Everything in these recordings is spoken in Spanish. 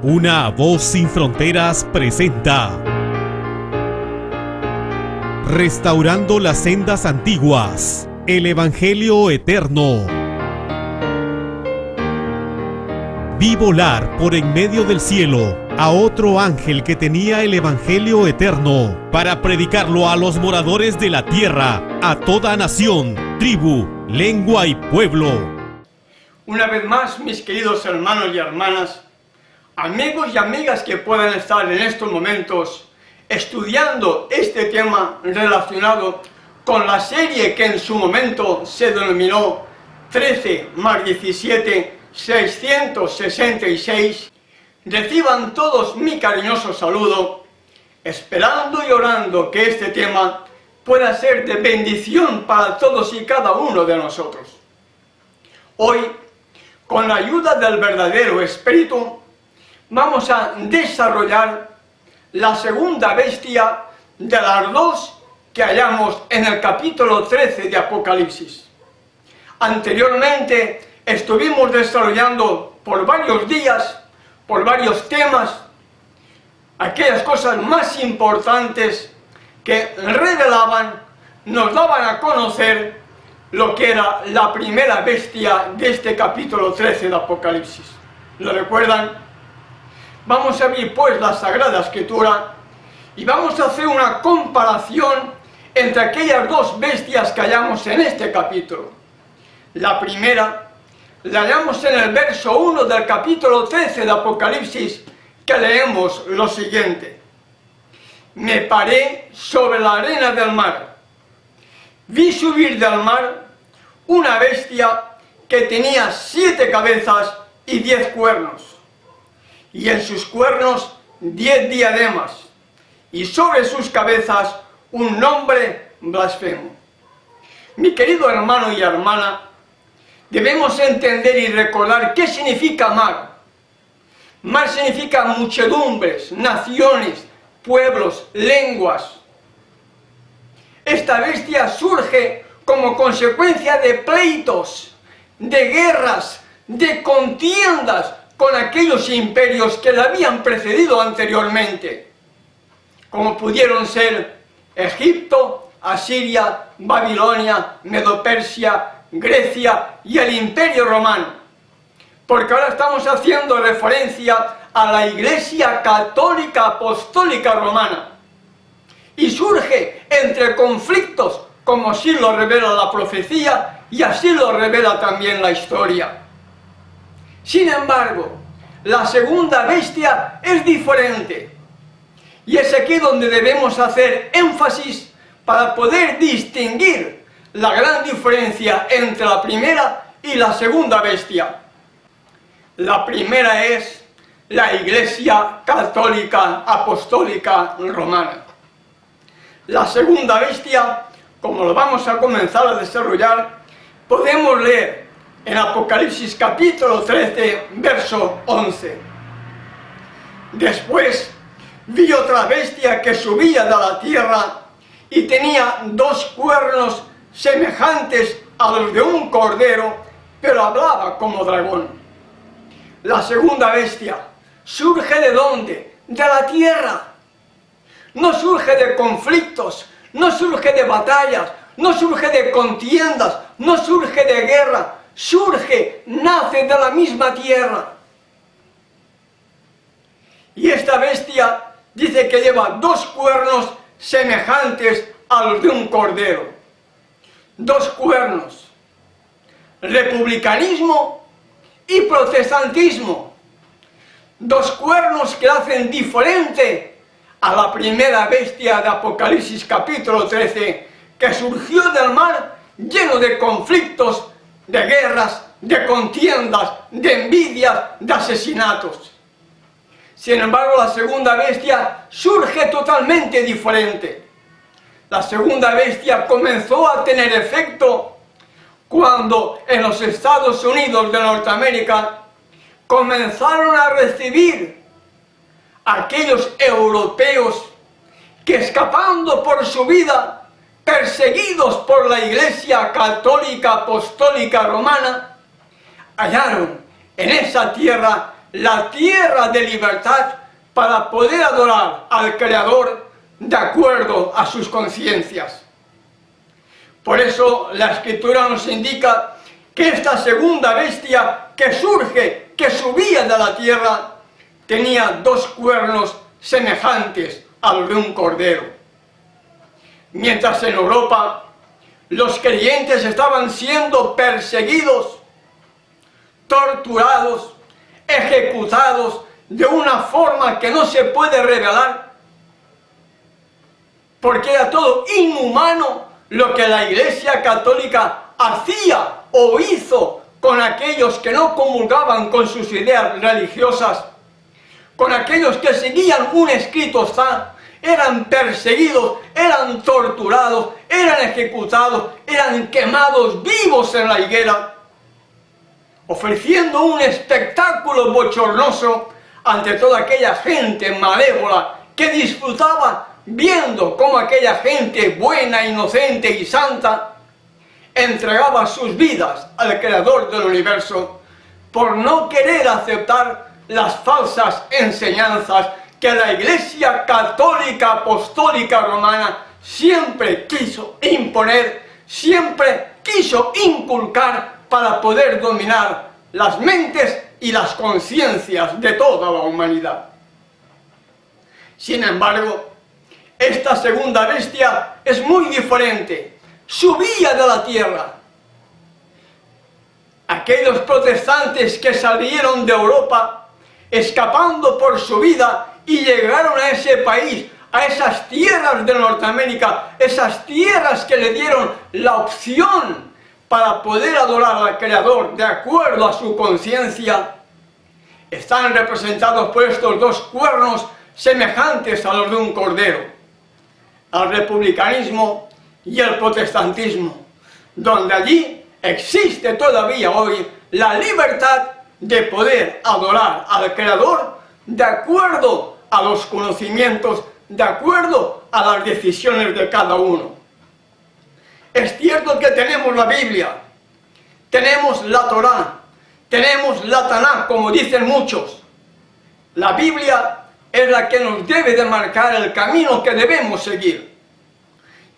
Una voz sin fronteras presenta Restaurando las sendas antiguas, el Evangelio eterno. Vi volar por en medio del cielo a otro ángel que tenía el Evangelio eterno para predicarlo a los moradores de la tierra, a toda nación, tribu, lengua y pueblo. Una vez más, mis queridos hermanos y hermanas, amigos y amigas que puedan estar en estos momentos estudiando este tema relacionado con la serie que en su momento se denominó 13 más 17, 666, reciban todos mi cariñoso saludo, esperando y orando que este tema pueda ser de bendición para todos y cada uno de nosotros. Hoy, con la ayuda del verdadero Espíritu, vamos a desarrollar la segunda bestia de las dos que hallamos en el capítulo 13 de Apocalipsis. Anteriormente estuvimos desarrollando por varios días, por varios temas, aquellas cosas más importantes que revelaban, nos daban a conocer lo que era la primera bestia de este capítulo 13 de Apocalipsis. ¿Lo recuerdan? Vamos a abrir pues la Sagrada Escritura y vamos a hacer una comparación entre aquellas dos bestias que hallamos en este capítulo. La primera la hallamos en el verso 1 del capítulo 13 de Apocalipsis, que leemos lo siguiente: Me paré sobre la arena del mar, vi subir del mar una bestia que tenía 7 cabezas y 10 cuernos, y en sus cuernos 10 diademas, y sobre sus cabezas un nombre blasfemo. Mi querido hermano y hermana, debemos entender y recordar qué significa mar. Mar significa muchedumbres, naciones, pueblos, lenguas. Esta bestia surge como consecuencia de pleitos, de guerras, de contiendas con aquellos imperios que la habían precedido anteriormente, como pudieron ser Egipto, Asiria, Babilonia, Medo-Persia, Grecia y el Imperio Romano. Porque ahora estamos haciendo referencia a la Iglesia Católica Apostólica Romana. Y surge entre conflictos, como así lo revela la profecía y así lo revela también la historia. Sin embargo, la segunda bestia es diferente. Y es aquí donde debemos hacer énfasis para poder distinguir la gran diferencia entre la primera y la segunda bestia. La primera es la Iglesia Católica Apostólica Romana. La segunda bestia, como lo vamos a comenzar a desarrollar, podemos leer en Apocalipsis capítulo 13, verso 11. Después vi otra bestia que subía de la tierra y tenía 2 cuernos semejantes a los de un cordero, pero hablaba como dragón. La segunda bestia surge ¿de dónde? De la tierra. No surge de conflictos, no surge de batallas, no surge de contiendas, no surge de guerra, surge, nace de la misma tierra. Y esta bestia dice que lleva 2 cuernos semejantes a los de un cordero. 2 cuernos: republicanismo y protestantismo. 2 cuernos que hacen diferente a la primera bestia de Apocalipsis capítulo 13, que surgió del mar lleno de conflictos, de guerras, de contiendas, de envidias, de asesinatos. Sin embargo, la segunda bestia surge totalmente diferente. La segunda bestia comenzó a tener efecto cuando en los Estados Unidos de Norteamérica comenzaron a recibir aquellos europeos que, escapando por su vida, perseguidos por la Iglesia Católica Apostólica Romana, hallaron en esa tierra la tierra de libertad para poder adorar al Creador de acuerdo a sus conciencias. Por eso la Escritura nos indica que esta segunda bestia que surge, que subía de la tierra, tenía dos cuernos semejantes a los de un cordero. Mientras en Europa los creyentes estaban siendo perseguidos, torturados, ejecutados de una forma que no se puede revelar, porque era todo inhumano lo que la Iglesia Católica hacía o hizo con aquellos que no comulgaban con sus ideas religiosas, con aquellos que seguían un escrito sano. Eran perseguidos, eran torturados, eran ejecutados, eran quemados vivos en la higuera, ofreciendo un espectáculo bochornoso ante toda aquella gente malévola que disfrutaba viendo cómo aquella gente buena, inocente y santa entregaba sus vidas al Creador del universo por no querer aceptar las falsas enseñanzas que la Iglesia Católica Apostólica Romana siempre quiso imponer, siempre quiso inculcar para poder dominar las mentes y las conciencias de toda la humanidad. Sin embargo, esta segunda bestia es muy diferente. Subía de la tierra. Aquellos protestantes que salieron de Europa escapando por su vida y llegaron a ese país, a esas tierras de Norteamérica, esas tierras que le dieron la opción para poder adorar al Creador de acuerdo a su conciencia, están representados por estos dos cuernos semejantes a los de un cordero, al republicanismo y el protestantismo, donde allí existe todavía hoy la libertad de poder adorar al Creador de acuerdo a los conocimientos, de acuerdo a las decisiones de cada uno. Es cierto que tenemos la Biblia, tenemos la Torá, tenemos la Tanaj, como dicen muchos. La Biblia es la que nos debe de marcar el camino que debemos seguir.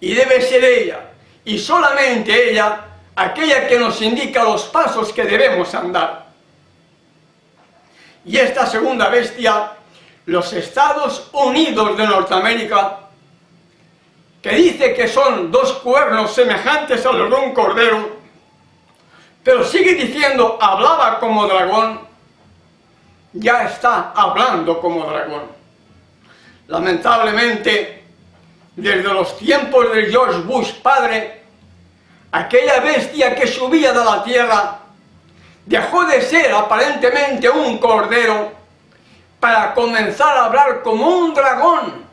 Y debe ser ella, y solamente ella, aquella que nos indica los pasos que debemos andar. Y esta segunda bestia, los Estados Unidos de Norteamérica, que dice que son dos cuernos semejantes a los de un cordero, pero sigue diciendo hablaba como dragón, ya está hablando como dragón. Lamentablemente, desde los tiempos de George Bush padre, aquella bestia que subía de la tierra dejó de ser aparentemente un cordero para comenzar a hablar como un dragón,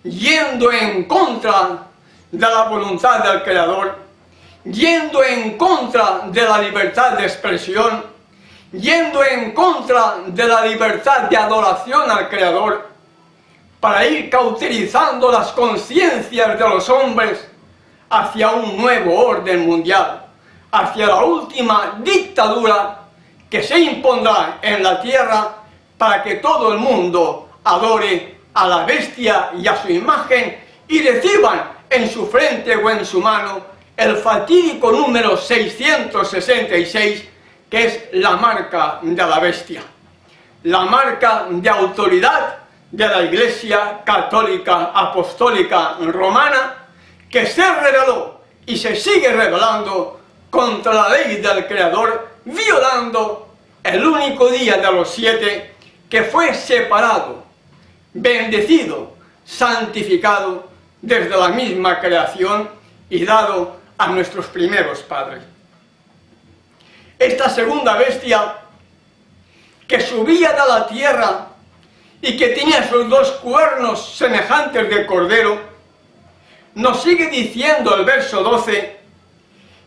yendo en contra de la voluntad del Creador, yendo en contra de la libertad de expresión, yendo en contra de la libertad de adoración al Creador, para ir cauterizando las conciencias de los hombres hacia un nuevo orden mundial, hacia la última dictadura que se impondrá en la tierra para que todo el mundo adore a la bestia y a su imagen y reciban en su frente o en su mano el fatídico número 666, que es la marca de la bestia, la marca de autoridad de la Iglesia Católica Apostólica Romana, que se reveló y se sigue revelando contra la ley del Creador, violando el único día de los 7 que fue separado, bendecido, santificado desde la misma creación y dado a nuestros primeros padres. Esta segunda bestia que subía de la tierra y que tenía sus dos cuernos semejantes de cordero, nos sigue diciendo el verso 12,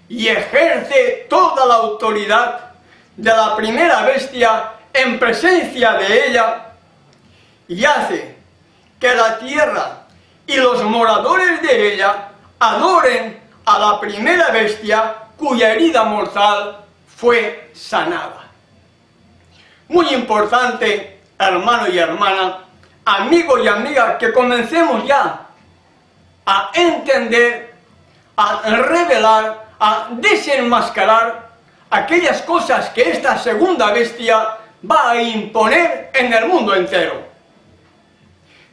y ejerce toda la autoridad de la primera bestia en presencia de ella, y hace que la tierra y los moradores de ella adoren a la primera bestia cuya herida mortal fue sanada. muy importante, hermano y hermana, amigo y amiga, que comencemos ya a entender, a revelar, a desenmascarar aquellas cosas que esta segunda bestia va a imponer en el mundo entero.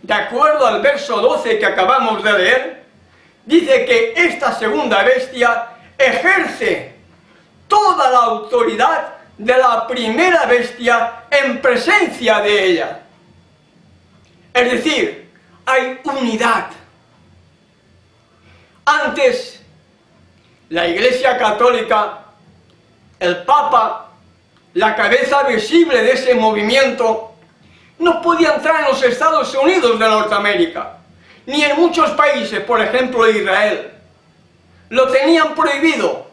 De acuerdo al verso 12 que acabamos de leer, dice que esta segunda bestia ejerce toda la autoridad de la primera bestia en presencia de ella. Es decir, hay unidad. Antes, la Iglesia Católica, el Papa, la cabeza visible de ese movimiento, no podía entrar en los Estados Unidos de Norteamérica, ni en muchos países, por ejemplo Israel. Lo tenían prohibido,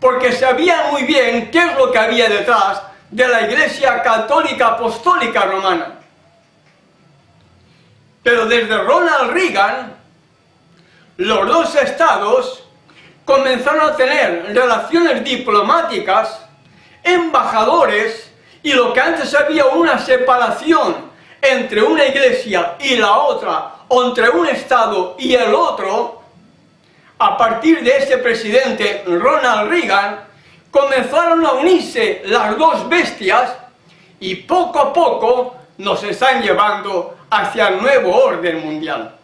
porque sabían muy bien qué es lo que había detrás de la Iglesia Católica Apostólica Romana. Pero desde Ronald Reagan, los dos estados comenzaron a tener relaciones diplomáticas, embajadores, y lo que antes había una separación entre una iglesia y la otra, o entre un estado y el otro, a partir de ese presidente Ronald Reagan, comenzaron a unirse las dos bestias y poco a poco nos están llevando hacia el nuevo orden mundial.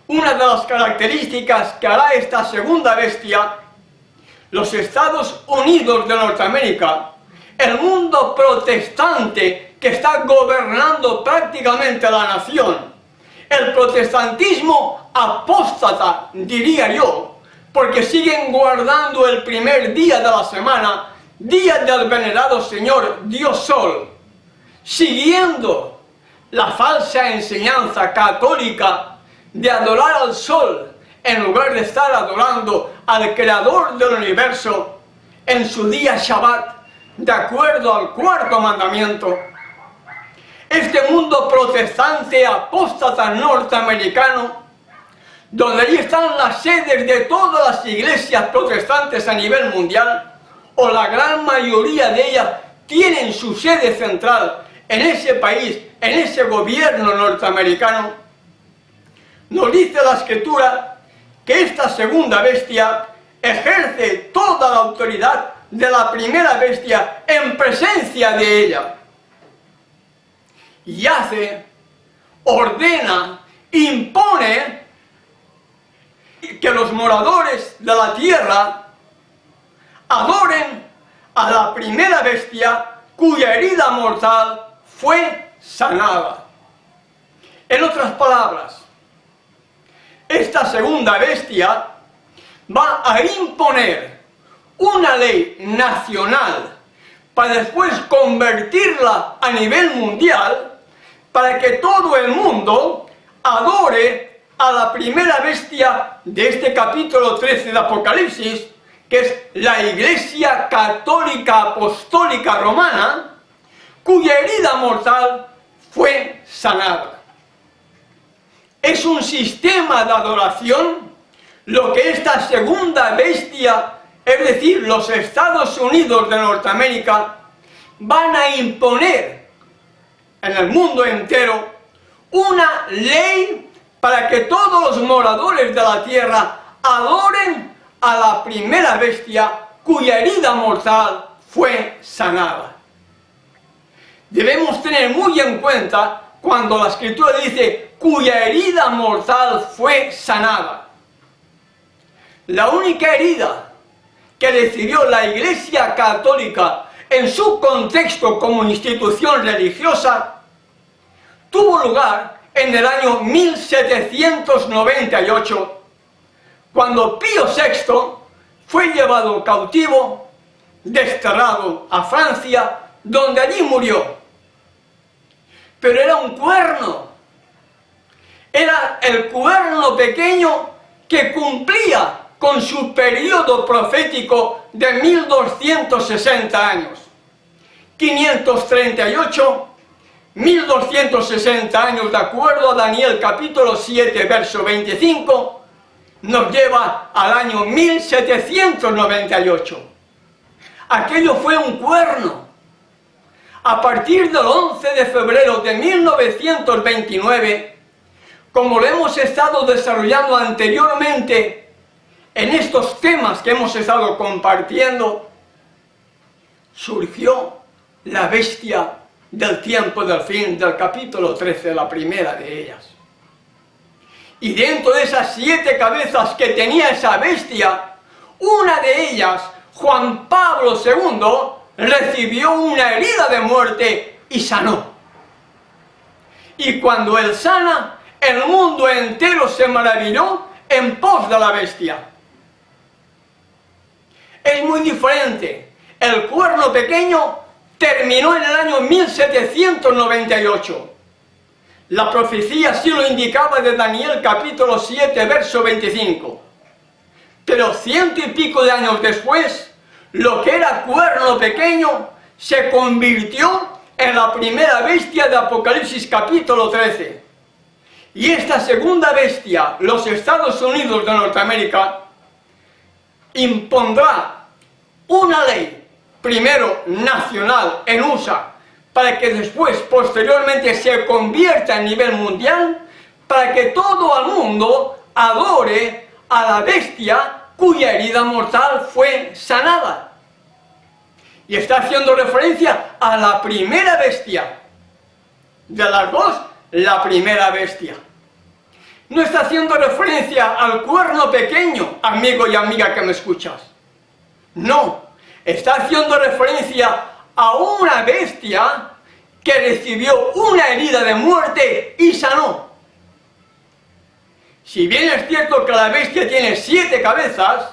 Una de las características que hará esta segunda bestia, los Estados Unidos de Norteamérica, el mundo protestante que está gobernando prácticamente la nación, el protestantismo apóstata, diría yo, porque siguen guardando el primer día de la semana, día del venerado Señor Dios Sol, siguiendo la falsa enseñanza católica de adorar al sol en lugar de estar adorando al Creador del universo en su día Shabbat, de acuerdo al cuarto mandamiento. Este mundo protestante apóstata norteamericano, donde allí están las sedes de todas las iglesias protestantes a nivel mundial, o la gran mayoría de ellas tienen su sede central en ese país, en ese gobierno norteamericano, nos dice la Escritura que esta segunda bestia ejerce toda la autoridad de la primera bestia en presencia de ella. Y hace, ordena, impone que los moradores de la tierra adoren a la primera bestia cuya herida mortal fue sanada. En otras palabras, esta segunda bestia va a imponer una ley nacional para después convertirla a nivel mundial, para que todo el mundo adore a la primera bestia de este capítulo 13 de Apocalipsis, que es la Iglesia Católica Apostólica Romana, cuya herida mortal fue sanada. Es un sistema de adoración lo que esta segunda bestia, es decir, los Estados Unidos de Norteamérica, van a imponer en el mundo entero una ley para que todos los moradores de la tierra adoren a la primera bestia cuya herida mortal fue sanada. Debemos tener muy en cuenta cuando la Escritura dice cuya herida mortal fue sanada. La única herida que recibió la Iglesia Católica en su contexto como institución religiosa tuvo lugar en el año 1798, cuando Pío VI fue llevado cautivo, desterrado a Francia, donde allí murió. Pero era un cuerno, era el cuerno pequeño que cumplía con su periodo profético de 1260 años. 538, 1260 años, de acuerdo a Daniel capítulo 7, verso 25, nos lleva al año 1798. Aquello fue un cuerno, a partir del 11 de febrero de 1929, como lo hemos estado desarrollando anteriormente en estos temas que hemos estado compartiendo, surgió la bestia del tiempo del fin, del capítulo 13, la primera de ellas. Y dentro de esas 7 cabezas que tenía esa bestia, una de ellas, Juan Pablo II, recibió una herida de muerte y sanó. Y cuando él sana, el mundo entero se maravilló en pos de la bestia. Es muy diferente. El cuerno pequeño terminó en el año 1798. La profecía así lo indicaba de Daniel capítulo 7, verso 25. Pero 100 y pico de años después, lo que era cuerno pequeño se convirtió en la primera bestia de Apocalipsis capítulo 13. Y esta segunda bestia, los Estados Unidos de Norteamérica, impondrá una ley, primero nacional en USA, para que después, posteriormente, se convierta a nivel mundial, para que todo el mundo adore a la bestia cuya herida mortal fue sanada. Y está haciendo referencia a la primera bestia. De las dos, la primera bestia. No está haciendo referencia al cuerno pequeño, amigo y amiga que me escuchas. No, está haciendo referencia a una bestia que recibió una herida de muerte y sanó. Si bien es cierto que la bestia tiene 7 cabezas,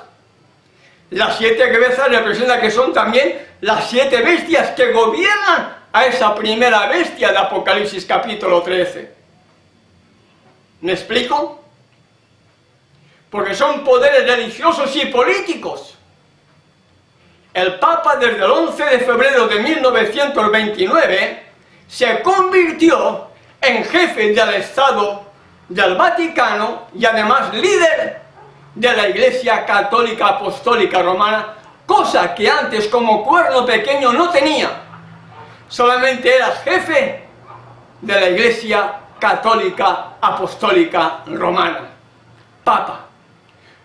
las 7 cabezas representan que son también las 7 bestias que gobiernan a esa primera bestia de Apocalipsis capítulo 13. ¿Me explico? Porque son poderes religiosos y políticos. El Papa desde el 11 de febrero de 1929 se convirtió en jefe del Estado del Vaticano y además líder de la Iglesia Católica Apostólica Romana, cosa que antes como cuerno pequeño no tenía. Solamente era jefe de la Iglesia Católica Apostólica Romana, Papa.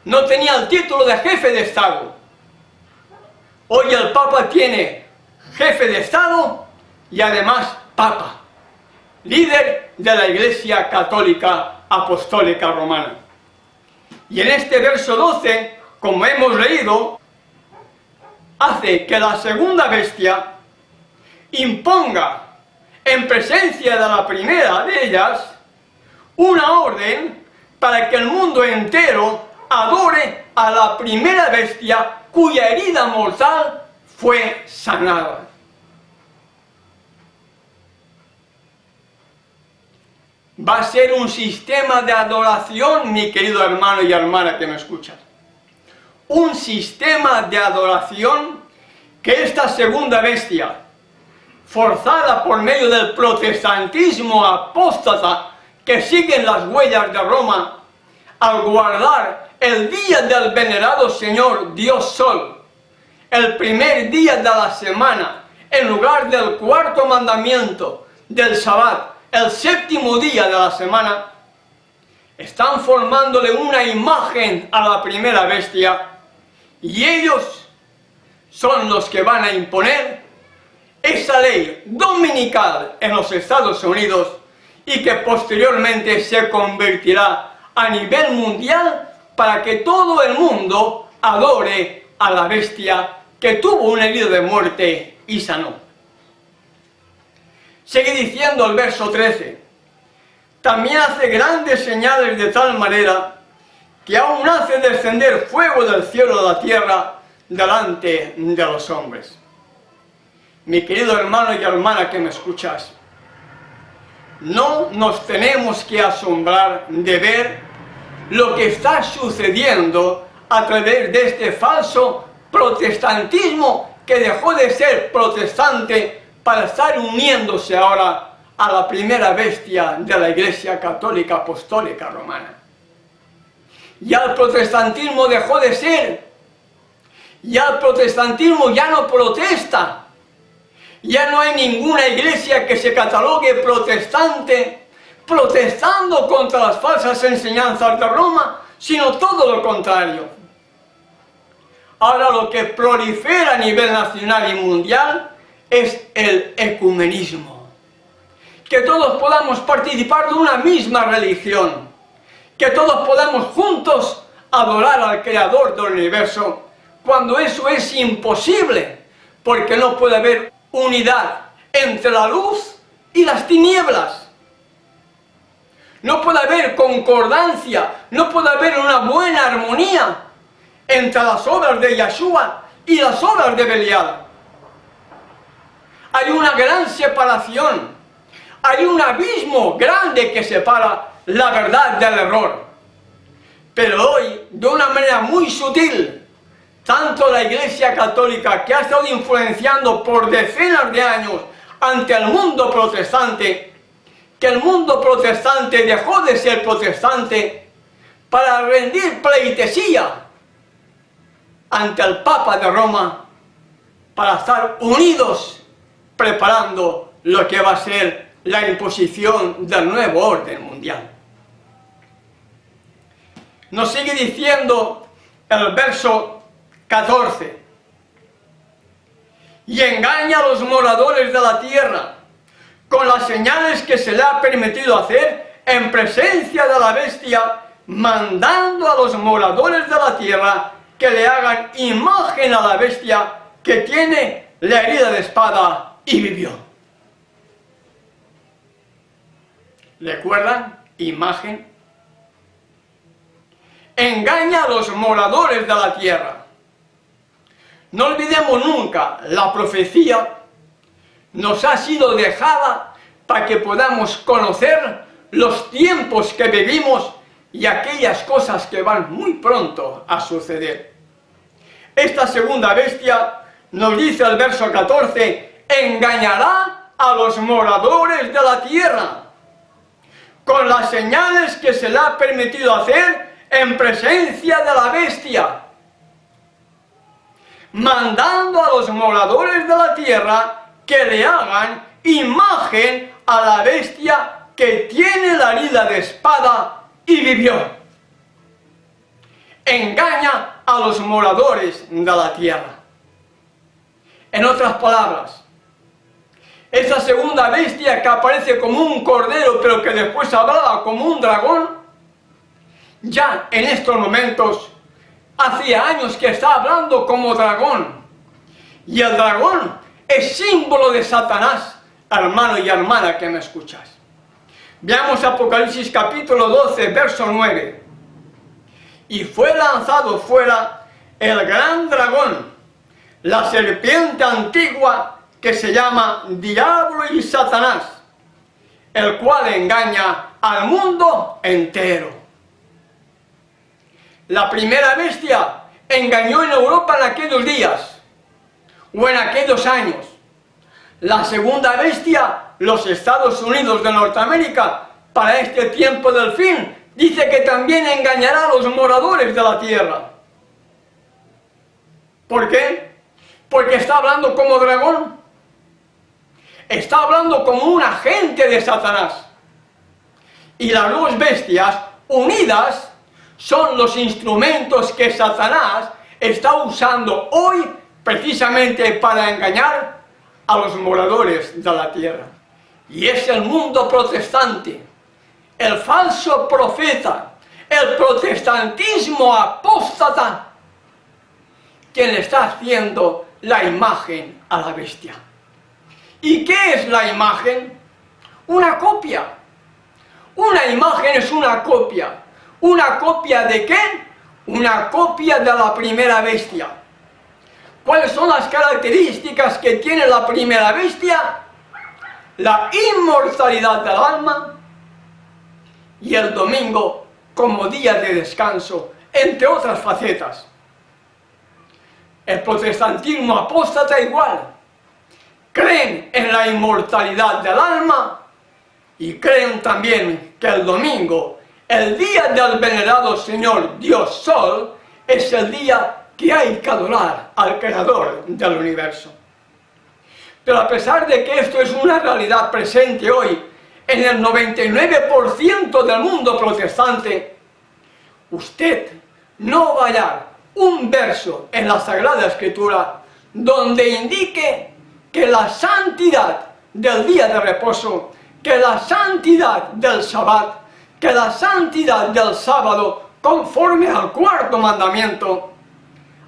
No tenía el título de jefe de Estado. Hoy el Papa tiene jefe de Estado y además Papa, líder de la Iglesia Católica Apostólica Romana. Y en este verso 12, como hemos leído, hace que la segunda bestia imponga en presencia de la primera de ellas una orden para que el mundo entero adore a la primera bestia cuya herida mortal fue sanada. Va a ser un sistema de adoración, mi querido hermano y hermana que me escuchas. Un sistema de adoración que esta segunda bestia, forzada por medio del protestantismo apóstata que siguen las huellas de Roma, al guardar el día del venerado Señor Dios Sol, el primer día de la semana, en lugar del cuarto mandamiento del Sabbat, el séptimo día de la semana, están formándole una imagen a la primera bestia y ellos son los que van a imponer esa ley dominical en los Estados Unidos y que posteriormente se convertirá a nivel mundial para que todo el mundo adore a la bestia que tuvo un herido de muerte y sanó. Sigue diciendo el verso 13, también hace grandes señales de tal manera que aún hace descender fuego del cielo a la tierra delante de los hombres. Mi querido hermano y hermana que me escuchas, no nos tenemos que asombrar de ver lo que está sucediendo a través de este falso protestantismo que dejó de ser protestante para estar uniéndose ahora a la primera bestia de la Iglesia Católica Apostólica Romana. Ya el protestantismo dejó de ser, ya el protestantismo ya no protesta, Ya no hay ninguna iglesia que se catalogue protestante, protestando contra las falsas enseñanzas de Roma, sino todo lo contrario. Ahora lo que prolifera a nivel nacional y mundial es el ecumenismo. Que todos podamos participar de una misma religión, que todos podamos juntos adorar al Creador del universo, cuando eso es imposible, porque no puede haber unidad entre la luz y las tinieblas. No puede haber concordancia, no puede haber una buena armonía entre las obras de Yeshua y las obras de Belial. Hay una gran separación, hay un abismo grande que separa la verdad del error. Pero hoy, de una manera muy sutil, tanto la Iglesia Católica, que ha estado influenciando por decenas de años ante el mundo protestante, que el mundo protestante dejó de ser protestante para rendir pleitesía ante el Papa de Roma, para estar unidos preparando lo que va a ser la imposición del nuevo orden mundial. Nos sigue diciendo el verso 14: y engaña a los moradores de la tierra con las señales que se le ha permitido hacer en presencia de la bestia, mandando a los moradores de la tierra que le hagan imagen a la bestia que tiene la herida de espada y vivió. ¿Recuerdan? Imagen. Engaña a los moradores de la tierra. No olvidemos nunca, la profecía nos ha sido dejada para que podamos conocer los tiempos que vivimos y aquellas cosas que van muy pronto a suceder. Esta segunda bestia, nos dice el verso 14, engañará a los moradores de la tierra con las señales que se le ha permitido hacer en presencia de la bestia, mandando a los moradores de la tierra que le hagan imagen a la bestia que tiene la herida de espada y vivió. Engaña a los moradores de la tierra. En otras palabras, esa segunda bestia que aparece como un cordero pero que después hablaba como un dragón, ya en estos momentos hacía años que está hablando como dragón, y el dragón es símbolo de Satanás, hermano y hermana que me escuchas. Veamos Apocalipsis capítulo 12, verso 9. Y fue lanzado fuera el gran dragón, la serpiente antigua que se llama Diablo y Satanás, el cual engaña al mundo entero. La primera bestia engañó en Europa en aquellos días, o en aquellos años. La segunda bestia, los Estados Unidos de Norteamérica, para este tiempo del fin, dice que también engañará a los moradores de la tierra. ¿Por qué? Porque está hablando como dragón. Está hablando como un agente de Satanás. Y las dos bestias unidas son los instrumentos que Satanás está usando hoy precisamente para engañar a los moradores de la tierra. Y es el mundo protestante, el falso profeta, el protestantismo apóstata, quien le está haciendo la imagen a la bestia. ¿Y qué es la imagen? Una copia. Una imagen es una copia. ¿Una copia de qué? Una copia de la primera bestia. ¿Cuáles son las características que tiene la primera bestia? La inmortalidad del alma y el domingo como día de descanso, entre otras facetas. El protestantismo apóstata igual. Creen en la inmortalidad del alma y creen también que el domingo, el día del venerado Señor Dios Sol, es el día que hay que adorar al Creador del universo. Pero a pesar de que esto es una realidad presente hoy en el 99% del mundo protestante, usted no va a hallar un verso en la Sagrada Escritura donde indique que la santidad del día de reposo, que la santidad del Shabbat, que la santidad del sábado, conforme al cuarto mandamiento,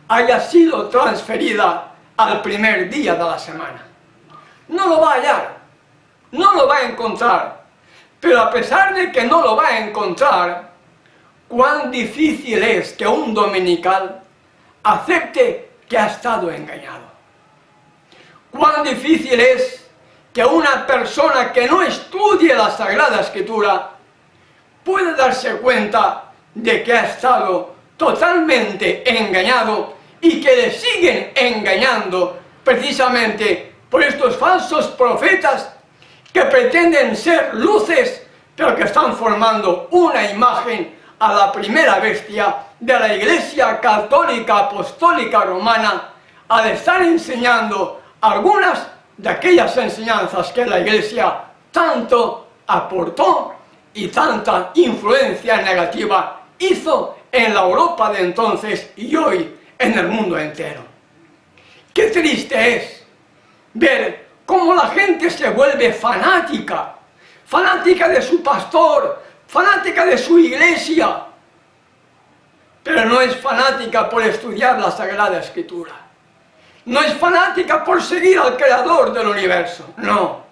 haya sido transferida al primer día de la semana. No lo va a hallar, no lo va a encontrar, pero a pesar de que no lo va a encontrar, cuán difícil es que un dominical acepte que ha estado engañado. Cuán difícil es que una persona que no estudie la Sagrada Escritura pueda darse cuenta de que ha estado totalmente engañado y que le siguen engañando precisamente por estos falsos profetas que pretenden ser luces, pero que están formando una imagen a la primera bestia de la Iglesia Católica Apostólica Romana, al estar enseñando algunas de aquellas enseñanzas que la Iglesia tanto aportó y tanta influencia negativa hizo en la Europa de entonces y hoy en el mundo entero. Qué triste es ver cómo la gente se vuelve fanática, fanática de su pastor, fanática de su iglesia, pero no es fanática por estudiar la Sagrada Escritura, no es fanática por seguir al Creador del universo, no.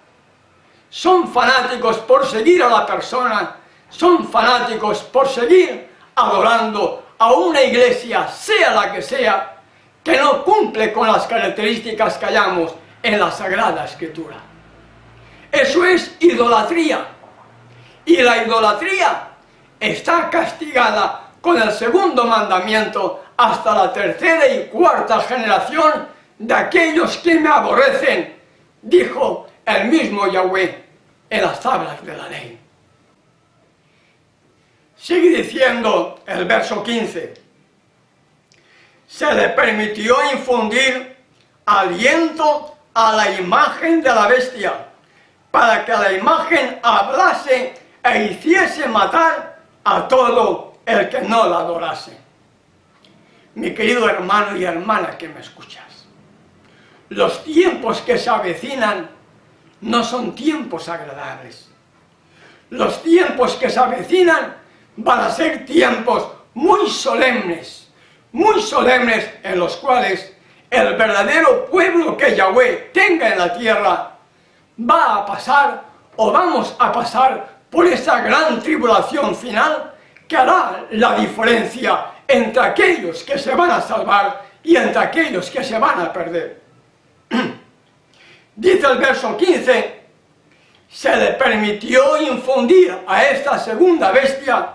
Son fanáticos por seguir a la persona, son fanáticos por seguir adorando a una iglesia, sea la que sea, que no cumple con las características que hallamos en la Sagrada Escritura. Eso es idolatría. Y la idolatría está castigada con el segundo mandamiento hasta la tercera y cuarta generación de aquellos que me aborrecen, dijo el mismo Yahweh en las tablas de la ley. Sigue diciendo el verso 15. Se le permitió infundir aliento a la imagen de la bestia, para que la imagen hablase e hiciese matar a todo el que no la adorase. Mi querido hermano y hermana que me escuchas, los tiempos que se avecinan no son tiempos agradables. Los tiempos que se avecinan van a ser tiempos muy solemnes en los cuales el verdadero pueblo que Yahweh tenga en la tierra va a pasar o vamos a pasar por esa gran tribulación final que hará la diferencia entre aquellos que se van a salvar y entre aquellos que se van a perder. Dice el verso 15, se le permitió infundir a esta segunda bestia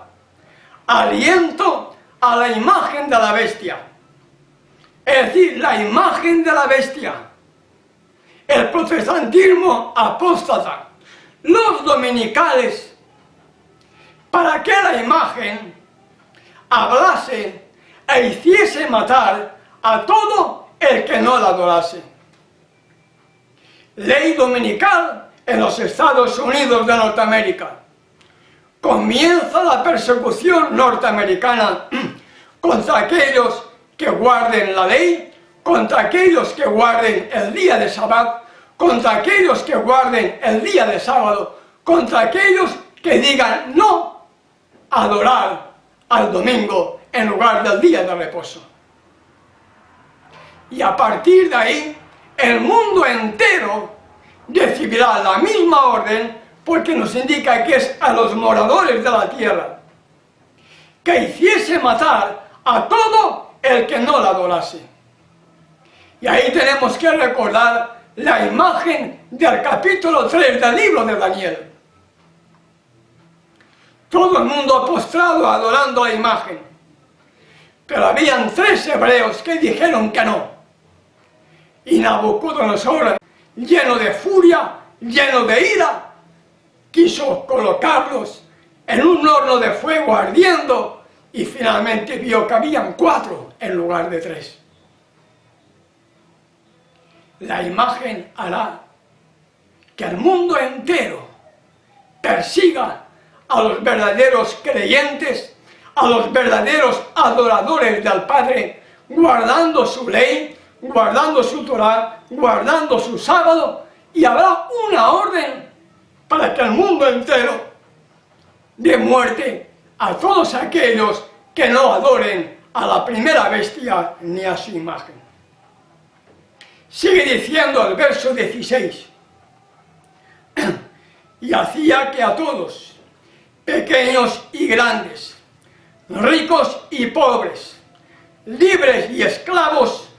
aliento a la imagen de la bestia. Es decir, la imagen de la bestia. El protestantismo apóstata, los dominicales, para que la imagen hablase e hiciese matar a todo el que no la adorase. Ley dominical en los Estados Unidos de Norteamérica. Comienza la persecución norteamericana contra aquellos que guarden la ley, contra aquellos que guarden el día de Shabbat, contra aquellos que guarden el día de sábado, contra aquellos que digan no adorar al domingo en lugar del día de reposo. Y a partir de ahí, el mundo entero recibirá la misma orden, porque nos indica que es a los moradores de la tierra, que hiciese matar a todo el que no la adorase. Y ahí tenemos que recordar la imagen del capítulo 3 del libro de Daniel. Todo el mundo postrado adorando la imagen, pero habían 3 hebreos que dijeron que no. Y Nabucodonosor, lleno de furia, lleno de ira, quiso colocarlos en un horno de fuego ardiendo y finalmente vio que habían 4 en lugar de 3. la imagen hará que el mundo entero persiga a los verdaderos creyentes, a los verdaderos adoradores del Padre, guardando su ley, guardando su Torah, guardando su sábado, y habrá una orden para que el mundo entero dé muerte a todos aquellos que no adoren a la primera bestia ni a su imagen. Sigue diciendo el verso 16, y hacía que a todos, pequeños y grandes, ricos y pobres, libres y esclavos,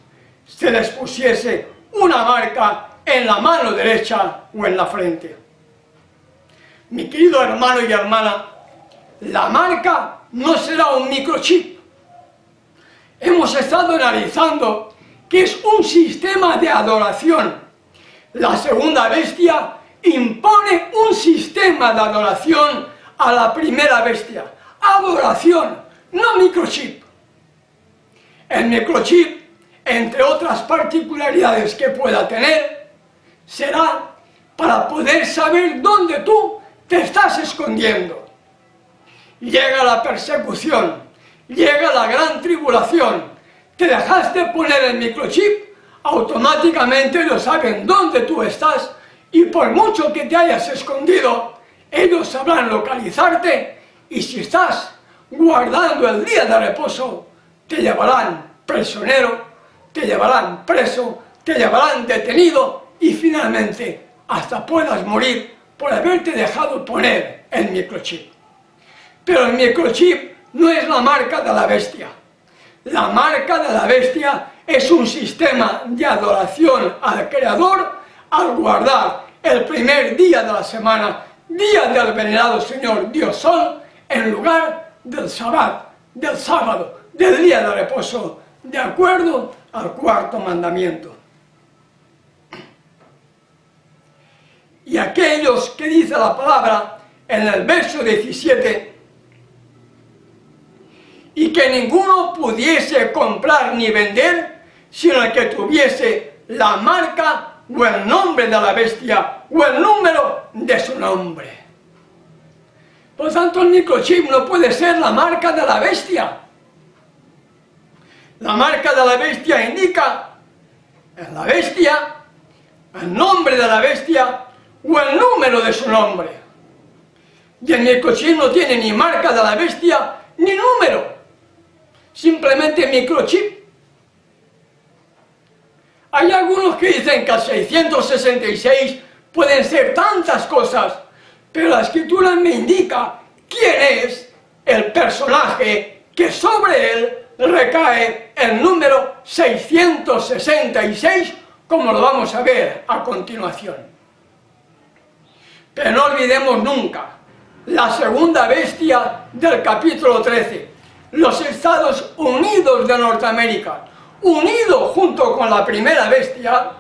se les pusiese una marca en la mano derecha o en la frente. Mi querido hermano y hermana, la marca no será un microchip. Hemos estado analizando que es un sistema de adoración. La segunda bestia impone un sistema de adoración a la primera bestia. Adoración, no microchip. El microchip, entre otras particularidades que pueda tener, será para poder saber dónde tú te estás escondiendo. Llega la persecución, llega la gran tribulación, te dejaste poner el microchip, automáticamente ellos saben dónde tú estás, y por mucho que te hayas escondido, ellos sabrán localizarte, y si estás guardando el día de reposo, te llevarán prisionero, te llevarán preso, te llevarán detenido, y finalmente hasta puedas morir por haberte dejado poner el microchip. Pero el microchip no es la marca de la bestia. La marca de la bestia es un sistema de adoración al Creador al guardar el primer día de la semana, día del venerado Señor Dios Sol, en lugar del Sabbat, del sábado, del día de reposo, de acuerdo al cuarto mandamiento. Y aquellos que dice la palabra en el verso 17, y que ninguno pudiese comprar ni vender, sino el que tuviese la marca o el nombre de la bestia o el número de su nombre. Por lo tanto, el microchip no puede ser la marca de la bestia. La marca de la bestia indica en la bestia, el nombre de la bestia o el número de su nombre. Y el microchip no tiene ni marca de la bestia ni número. Simplemente microchip. Hay algunos que dicen que el 666 pueden ser tantas cosas, pero la escritura me indica quién es el personaje que sobre él recae el número 666, como lo vamos a ver a continuación. Pero no olvidemos nunca la segunda bestia del capítulo 13. Los Estados Unidos de Norteamérica, unido junto con la primera bestia,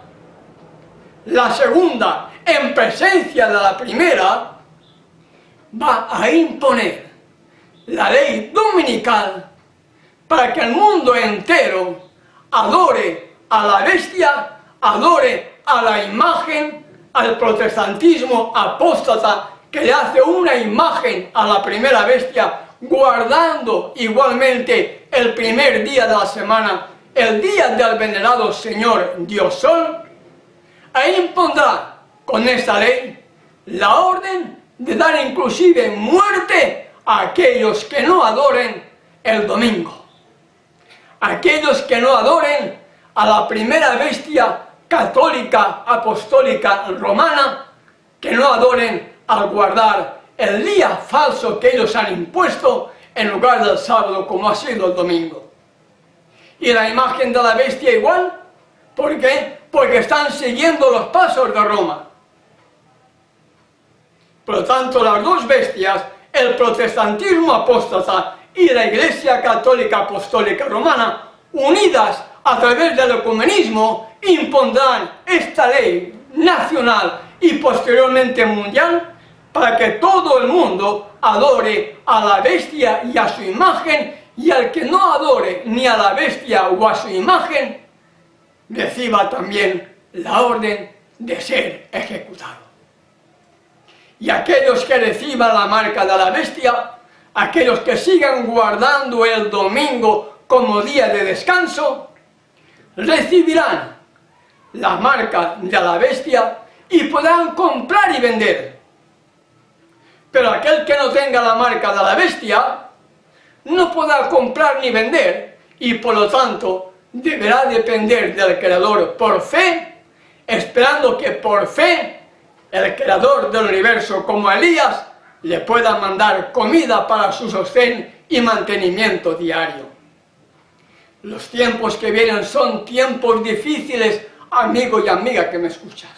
la segunda, en presencia de la primera, va a imponer la ley dominical para que el mundo entero adore a la bestia, adore a la imagen, al protestantismo apóstata que le hace una imagen a la primera bestia, guardando igualmente el primer día de la semana, el día del venerado Señor Dios Sol, e impondrá con esta ley la orden de dar inclusive muerte a aquellos que no adoren el domingo, aquellos que no adoren a la primera bestia católica, apostólica, romana, que no adoren al guardar el día falso que ellos han impuesto en lugar del sábado como ha sido el domingo. Y la imagen de la bestia igual, ¿por qué? Porque están siguiendo los pasos de Roma. Por lo tanto, las dos bestias, el protestantismo apóstata y la Iglesia Católica Apostólica Romana, unidas a través del ecumenismo, impondrán esta ley nacional y posteriormente mundial para que todo el mundo adore a la bestia y a su imagen, y al que no adore ni a la bestia o a su imagen, reciba también la orden de ser ejecutado. Y aquellos que reciban la marca de la bestia, aquellos que sigan guardando el domingo como día de descanso, recibirán la marca de la bestia y podrán comprar y vender. Pero aquel que no tenga la marca de la bestia no podrá comprar ni vender y por lo tanto deberá depender del Creador por fe, esperando que por fe el Creador del universo, como Elías, le pueda mandar comida para su sostén y mantenimiento diario. Los tiempos que vienen son tiempos difíciles, amigo y amiga que me escuchas.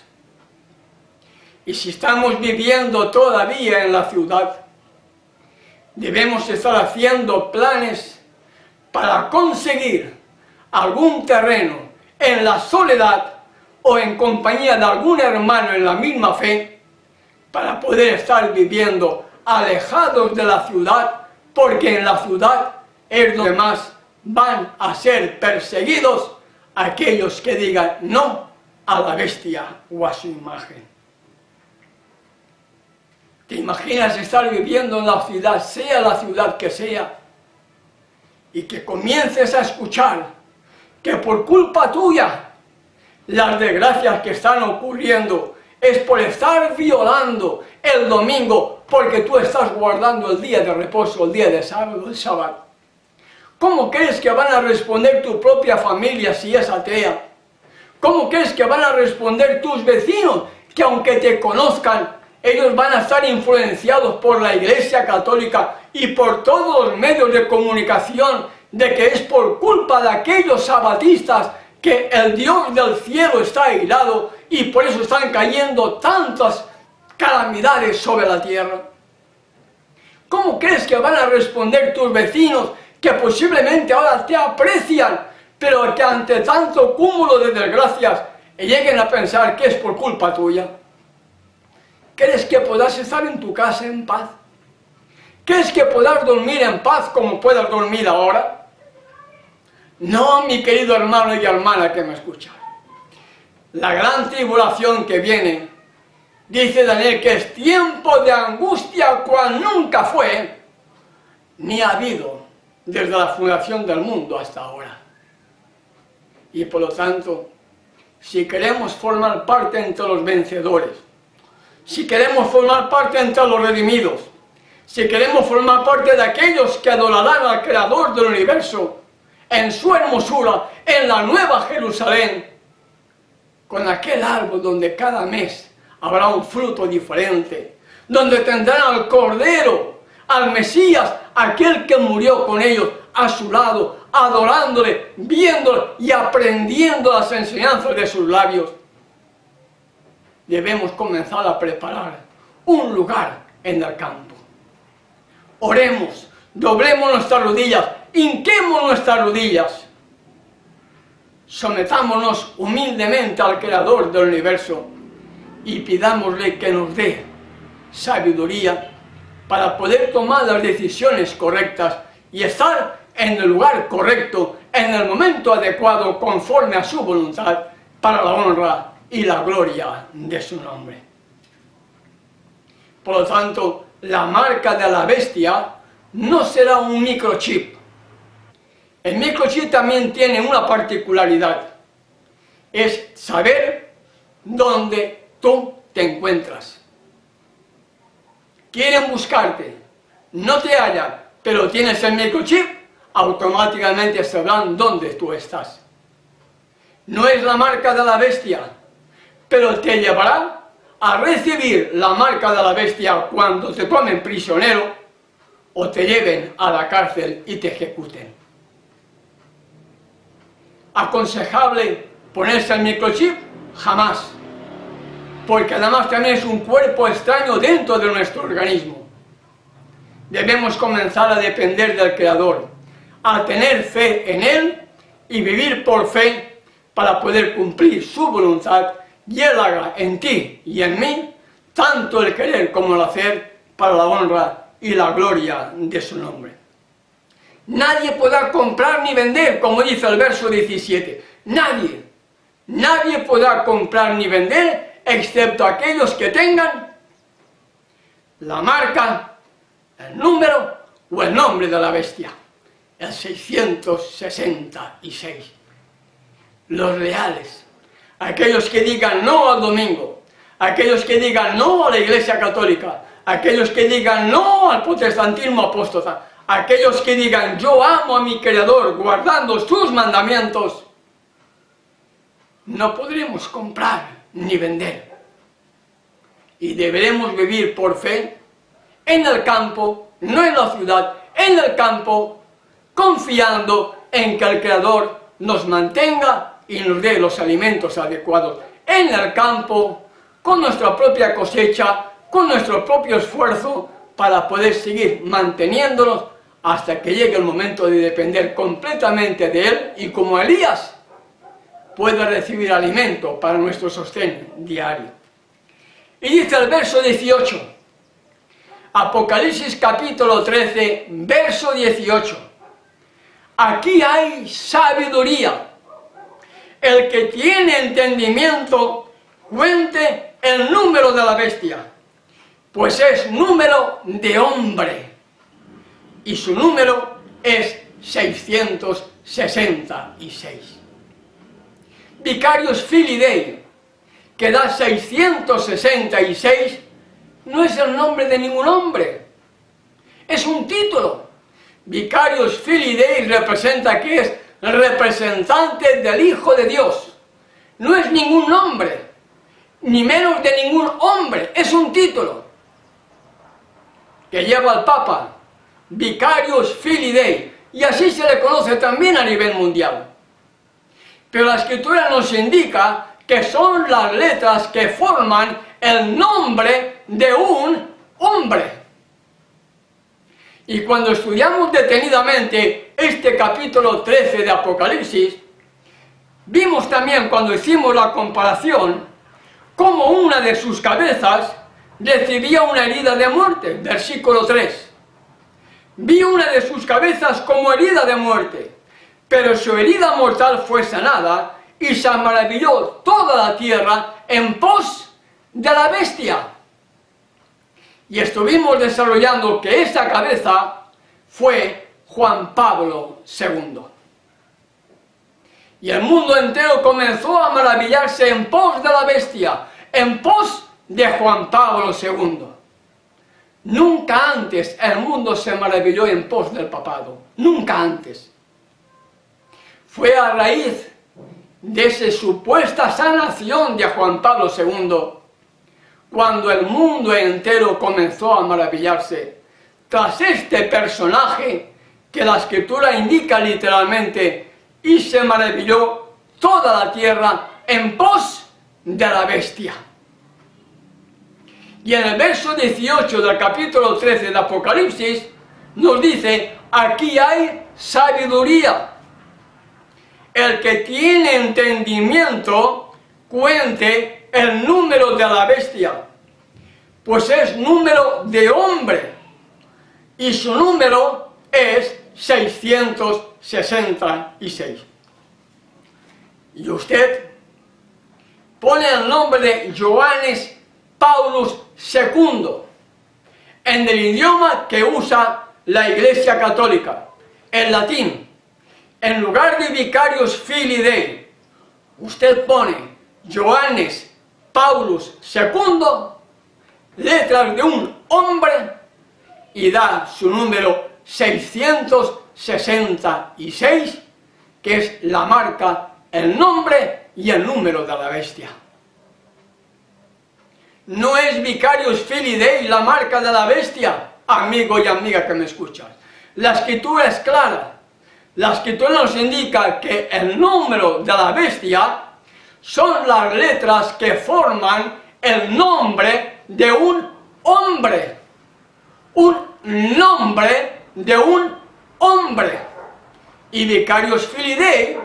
Y si estamos viviendo todavía en la ciudad, debemos estar haciendo planes para conseguir algún terreno en la soledad o en compañía de algún hermano en la misma fe, para poder estar viviendo alejados de la ciudad, porque en la ciudad es donde más van a ser perseguidos aquellos que digan no a la bestia o a su imagen. ¿Te imaginas estar viviendo en la ciudad, sea la ciudad que sea, y que comiences a escuchar que por culpa tuya las desgracias que están ocurriendo es por estar violando el domingo porque tú estás guardando el día de reposo, el día de sábado, el sábado? ¿Cómo crees que van a responder tu propia familia si es atea? ¿Cómo crees que van a responder tus vecinos que aunque te conozcan, ellos van a estar influenciados por la Iglesia Católica y por todos los medios de comunicación de que es por culpa de aquellos sabatistas que el Dios del cielo está airado y por eso están cayendo tantas calamidades sobre la tierra? ¿Cómo crees que van a responder tus vecinos que posiblemente ahora te aprecian, pero que ante tanto cúmulo de desgracias lleguen a pensar que es por culpa tuya? ¿Crees que podrás estar en tu casa en paz? ¿Crees que podrás dormir en paz como puedas dormir ahora? No, mi querido hermano y hermana que me escucha. La gran tribulación que viene, dice Daniel, que es tiempo de angustia cual nunca fue, ni ha habido desde la fundación del mundo hasta ahora. Y por lo tanto, si queremos formar parte entre los vencedores, si queremos formar parte entre los redimidos, si queremos formar parte de aquellos que adorarán al Creador del universo en su hermosura, en la nueva Jerusalén, con aquel árbol donde cada mes habrá un fruto diferente, donde tendrán al Cordero, al Mesías, aquel que murió con ellos a su lado, adorándole, viéndole y aprendiendo las enseñanzas de sus labios. Debemos comenzar a preparar un lugar en el campo. Oremos, doblemos nuestras rodillas, hinquemos nuestras rodillas, sometámonos humildemente al Creador del universo y pidámosle que nos dé sabiduría para poder tomar las decisiones correctas y estar en el lugar correcto, en el momento adecuado, conforme a su voluntad, para la honra y la gloria de su nombre. Por lo tanto, la marca de la bestia no será un microchip. El microchip también tiene una particularidad, es saber dónde tú te encuentras. Quieren buscarte, no te hallan, pero tienes el microchip, automáticamente sabrán dónde tú estás. No es la marca de la bestia, pero te llevará a recibir la marca de la bestia cuando te tomen prisionero o te lleven a la cárcel y te ejecuten. ¿Aconsejable ponerse el microchip? Jamás, porque además también es un cuerpo extraño dentro de nuestro organismo. Debemos comenzar a depender del Creador, a tener fe en Él y vivir por fe para poder cumplir su voluntad, y Él haga en ti y en mí tanto el querer como el hacer para la honra y la gloria de su nombre. Nadie podrá comprar ni vender, como dice el verso 17. Nadie. nadie podrá comprar ni vender excepto aquellos que tengan la marca, el número o el nombre de la bestia, el 666. Los leales, aquellos que digan no al domingo, aquellos que digan no a la Iglesia Católica, aquellos que digan no al protestantismo apóstata, aquellos que digan yo amo a mi Creador guardando sus mandamientos, no podremos comprar ni vender. Y deberemos vivir por fe en el campo, no en la ciudad, en el campo, confiando en que el Creador nos mantenga y nos dé los alimentos adecuados. En el campo, con nuestra propia cosecha, con nuestro propio esfuerzo, para poder seguir manteniéndonos hasta que llegue el momento de depender completamente de Él y como Elías pueda recibir alimento para nuestro sostén diario. Y dice el verso 18, Apocalipsis capítulo 13, verso 18, aquí hay sabiduría. El que tiene entendimiento, cuente el número de la bestia, pues es número de hombre, y su número es 666. Vicarius Filii Dei, que da 666, no es el nombre de ningún hombre, es un título. Vicarius Filii Dei representa que es el representante del Hijo de Dios. No es ningún nombre, ni menos de ningún hombre, es un título que lleva el Papa, Vicarius Filii Dei, y así se le conoce también a nivel mundial. Pero la Escritura nos indica que son las letras que forman el nombre de un hombre. Y cuando estudiamos detenidamente este capítulo 13 de Apocalipsis, vimos también cuando hicimos la comparación, cómo una de sus cabezas recibía una herida de muerte, versículo 3. Vi una de sus cabezas como herida de muerte, pero su herida mortal fue sanada, y se maravilló toda la tierra en pos de la bestia. Y estuvimos desarrollando que esa cabeza fue Juan Pablo II. Y el mundo entero comenzó a maravillarse en pos de la bestia, en pos de Juan Pablo II. Nunca antes el mundo se maravilló en pos del papado, nunca antes. Fue a raíz de esa supuesta sanación de Juan Pablo II, cuando el mundo entero comenzó a maravillarse, tras este personaje que la Escritura indica literalmente, y se maravilló toda la tierra en pos de la bestia. Y en el verso 18 del capítulo 13 de Apocalipsis, nos dice, aquí hay sabiduría. El que tiene entendimiento, cuente el número de la bestia, pues es número de hombre, y su número es 666. Y usted pone el nombre de Johannes Paulus II, en el idioma que usa la Iglesia Católica, en latín. En lugar de Vicarius Filii Dei, usted pone Johannes Paulus II, letras de un hombre, y da su número 666, que es la marca, el nombre y el número de la bestia. No es Vicarius Filii Dei la marca de la bestia, amigo y amiga que me escuchas. La Escritura es clara. La Escritura nos indica que el número de la bestia son las letras que forman el nombre de un hombre. Un nombre de un hombre. Y Vicarius Filii Dei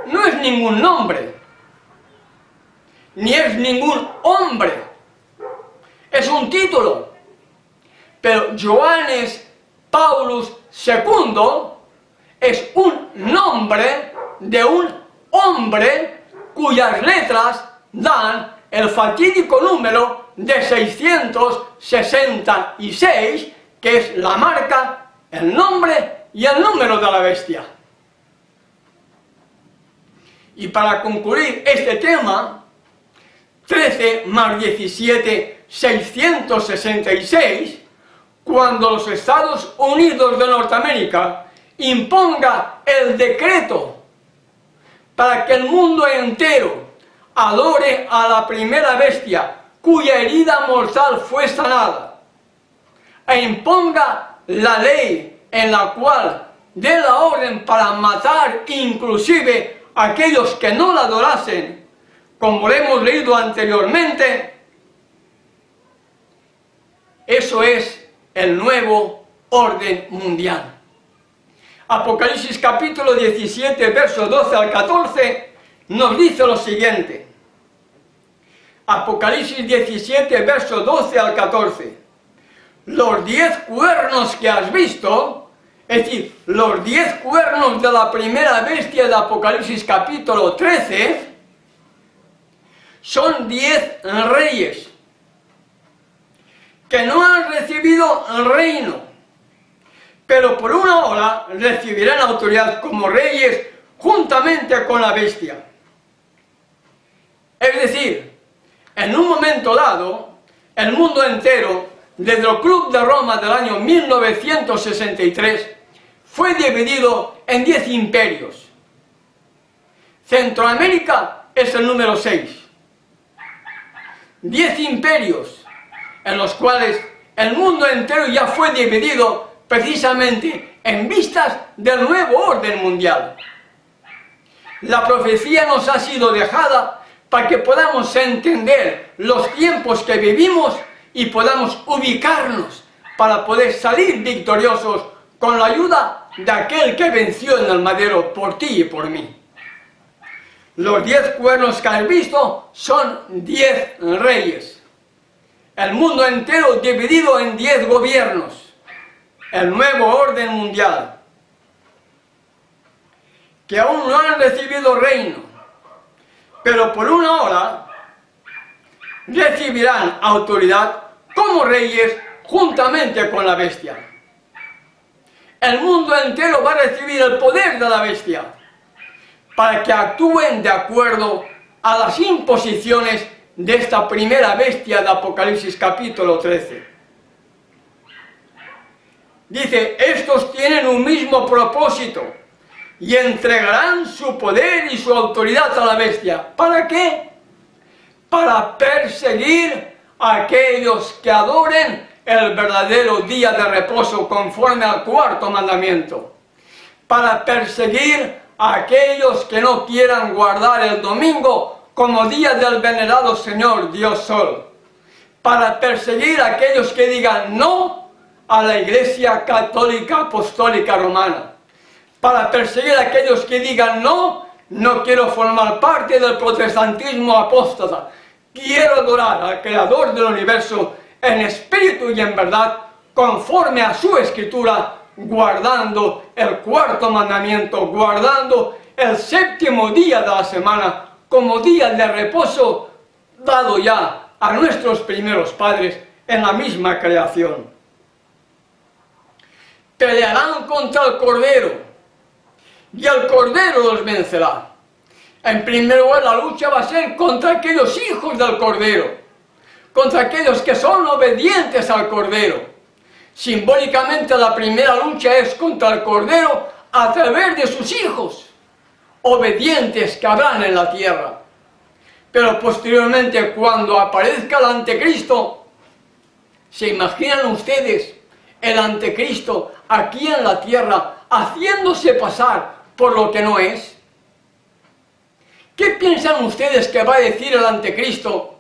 no es ningún nombre, ni es ningún hombre. Es un título. Pero Johannes Paulus II es un nombre de un hombre cuyas letras dan el fatídico número de 666, que es la marca, el nombre y el número de la bestia. Y para concluir este tema, 13 más 17, 666, cuando los Estados Unidos de Norteamérica imponga el decreto para que el mundo entero adore a la primera bestia cuya herida mortal fue sanada, e imponga la ley en la cual dé la orden para matar inclusive a aquellos que no la adorasen, como lo hemos leído anteriormente, eso es el nuevo orden mundial. Apocalipsis capítulo 17, versos 12 al 14, nos dice lo siguiente. Apocalipsis 17, versos 12 al 14. Los 10 cuernos que has visto, es decir, los 10 cuernos de la primera bestia de Apocalipsis capítulo 13, son 10 reyes que no han recibido el reino, pero por una hora recibirán autoridad como reyes juntamente con la bestia. Es decir, en un momento dado, el mundo entero, desde el Club de Roma del año 1963, fue dividido en 10 imperios. Centroamérica es el número 6. 10 imperios en los cuales el mundo entero ya fue dividido precisamente en vistas del nuevo orden mundial. La profecía nos ha sido dejada para que podamos entender los tiempos que vivimos y podamos ubicarnos para poder salir victoriosos con la ayuda de aquel que venció en el madero por ti y por mí. Los 10 cuernos que has visto son 10 reyes. El mundo entero dividido en 10 gobiernos. El nuevo orden mundial. Que aún no han recibido reino, pero por una hora recibirán autoridad como reyes juntamente con la bestia. El mundo entero va a recibir el poder de la bestia para que actúen de acuerdo a las imposiciones de esta primera bestia de Apocalipsis capítulo 13. Dice, estos tienen un mismo propósito y entregarán su poder y su autoridad a la bestia. ¿Para qué? Para perseguir a aquellos que adoren el verdadero día de reposo conforme al cuarto mandamiento. Para perseguir a aquellos que no quieran guardar el domingo como día del venerado Señor Dios Sol. Para perseguir a aquellos que digan no a la Iglesia Católica Apostólica Romana. Para perseguir a aquellos que digan no, no quiero formar parte del protestantismo apóstata. Quiero adorar al Creador del universo en espíritu y en verdad, conforme a su escritura, guardando el cuarto mandamiento, guardando el séptimo día de la semana como día de reposo dado ya a nuestros primeros padres en la misma creación. Pelearán contra el Cordero y el Cordero los vencerá. En primer lugar, la lucha va a ser contra aquellos hijos del Cordero, contra aquellos que son obedientes al Cordero. Simbólicamente, la primera lucha es contra el Cordero a través de sus hijos, obedientes que habrán en la tierra. Pero posteriormente, cuando aparezca el Anticristo, ¿se imaginan ustedes el Anticristo aquí en la tierra haciéndose pasar por lo que no es? ¿Qué piensan ustedes que va a decir el Anticristo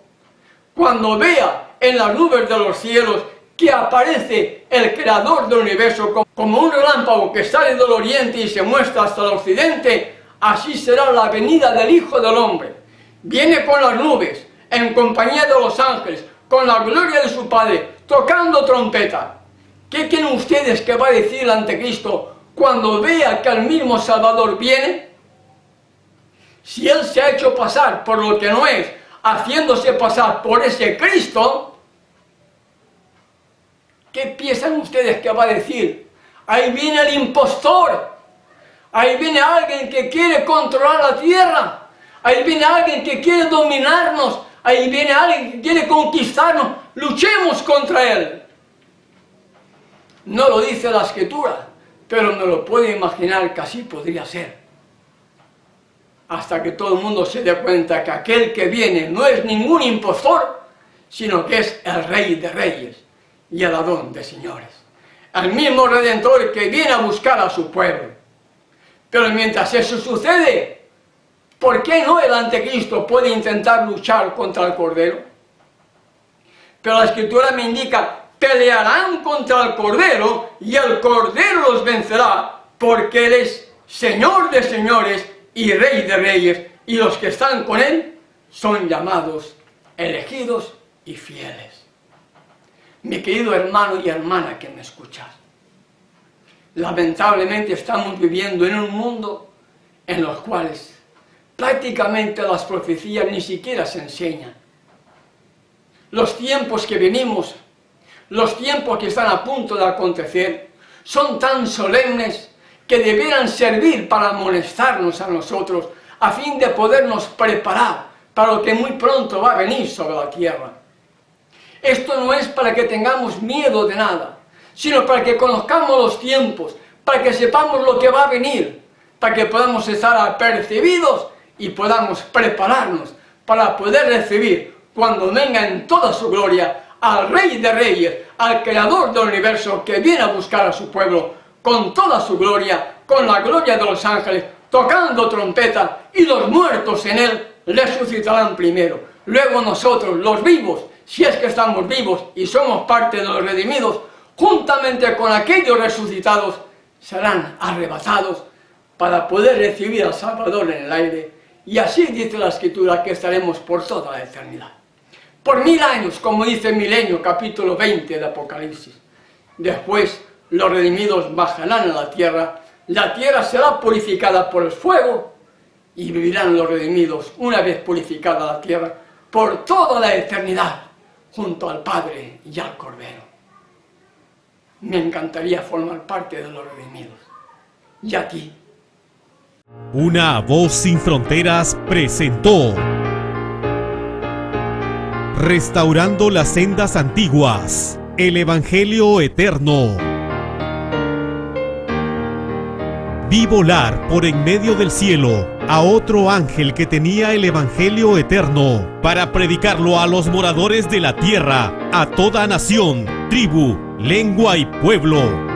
cuando vea en las nubes de los cielos que aparece el Creador del universo como un relámpago que sale del oriente y se muestra hasta el occidente? Así será la venida del Hijo del Hombre. Viene con las nubes, en compañía de los ángeles, con la gloria de su Padre, tocando trompeta. ¿Qué creen ustedes que va a decir el Anticristo cuando vea que el mismo Salvador viene? Si Él se ha hecho pasar por lo que no es, haciéndose pasar por ese Cristo, ¿qué piensan ustedes que va a decir? Ahí viene el impostor, ahí viene alguien que quiere controlar la tierra, ahí viene alguien que quiere dominarnos, ahí viene alguien que quiere conquistarnos, luchemos contra él. No lo dice la Escritura, pero me lo puedo imaginar que así podría ser. Hasta que todo el mundo se dé cuenta que aquel que viene no es ningún impostor, sino que es el Rey de Reyes y el Adón de Señores. El mismo Redentor que viene a buscar a su pueblo. Pero mientras eso sucede, ¿por qué no el anticristo puede intentar luchar contra el Cordero? Pero la Escritura me indica, pelearán contra el Cordero y el Cordero los vencerá, porque Él es Señor de señores y Rey de reyes, y los que están con Él son llamados, elegidos y fieles. Mi querido hermano y hermana que me escuchas, lamentablemente estamos viviendo en un mundo en los cuales prácticamente las profecías ni siquiera se enseñan. Los tiempos que venimos, los tiempos que están a punto de acontecer, son tan solemnes que debieran servir para amonestarnos a nosotros, a fin de podernos preparar para lo que muy pronto va a venir sobre la tierra. Esto no es para que tengamos miedo de nada, sino para que conozcamos los tiempos, para que sepamos lo que va a venir, para que podamos estar apercibidos y podamos prepararnos para poder recibir, cuando venga en toda su gloria, al Rey de Reyes, al Creador del universo, que viene a buscar a su pueblo con toda su gloria, con la gloria de los ángeles, tocando trompeta, y los muertos en Él resucitarán primero. Luego nosotros, los vivos, si es que estamos vivos y somos parte de los redimidos, juntamente con aquellos resucitados, serán arrebatados para poder recibir al Salvador en el aire. Y así dice la Escritura que estaremos por toda la eternidad. Por 1000 años, como dice Milenio, capítulo 20 de Apocalipsis. Después los redimidos bajarán a la tierra será purificada por el fuego, y vivirán los redimidos, una vez purificada la tierra, por toda la eternidad, junto al Padre y al Cordero. Me encantaría formar parte de los redimidos. ¿Y a ti? Una voz sin fronteras presentó Restaurando las sendas antiguas, el Evangelio eterno. Vi volar por en medio del cielo a otro ángel que tenía el Evangelio eterno para predicarlo a los moradores de la tierra, a toda nación, tribu, lengua y pueblo.